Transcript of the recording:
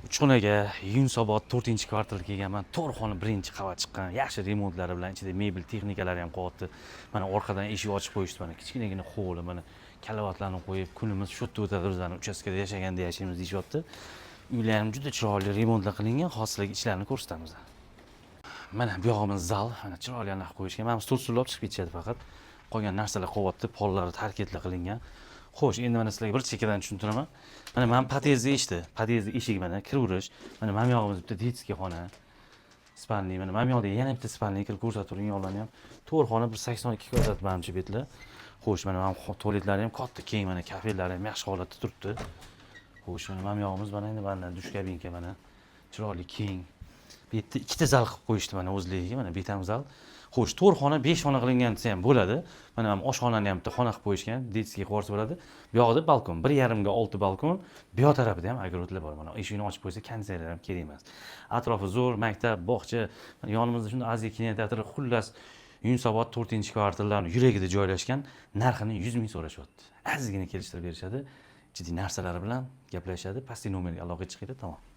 Uchxonaga Yunusobod 4-kvartalga kelganman. To'rxona 1-qavat chiqqan. Yaxshi remontlari bilan ichida mebel texnikalari ham qo'yibdi. Mana orqadan eshik ochib qo'yishdi. Mana kichkinagina hovli, mana kalavatlarni qo'yib, kunimiz shu yerda o'tadi, bizlarning uchastkada yashaganda yashaymiz deyapti. Uylar ham juda chiroyli remontlar qilingan, hozirgi ishlarini ko'rsatamiz. Mana bu yog'imiz zal, mana chiroyli qilib qo'yishgan. Mana stol olib chiqib ketishadi faqat. Qolgan narsalar qo'yapti, pollari tarketlar qilingan. Xo'sh, endi mana sizlarga bir chekkadan tushuntiraman. Mana podyezdni eshigi mana kiraverish. Mana bu yog'imiz bitta detskiy xona. Spalniy, mana bu yoqda yana bitta spalniy kirib ko'rsatib turgan yo'llarni ham. To'rxona 182 kvadrat menimcha betlar. Xo'sh, mana tualetlari ham katta, keng, mana kafelari ham yaxshi holatda turibdi. Xo'sh, mana bu yog'imiz mana endi mana dush kabinka mana chiroyli keng. Bu yerda ikkita zal qilib qo'yishdi mana o'zligiga, mana betam zal. Xo'sh, to'rxona 5 xona qilingan desa ham bo'ladi. Mana oshxonani ham bitta xona qilib qo'yishgan, detskiy quvursa bo'ladi. Bu yoqda balkon, 1,5 ga 6 balkon. Bu yoq tarafida ham огородlar bor. Mana eshikni ochib qo'ysa, konditsioner ham kerak emas. Atrofi zo'r, maktab, bog'cha, yonimizda shunday Aziya kinoteatri, xullas Yunusobod 4-kvartallarning yuragida joylashgan, narxini 100 ming so'rashyapti. Azizgina kelishtirib berishadi. Jiddiy narsalar bilan gaplashadi. Pastki nomerga aloqa chiqadi, tamom.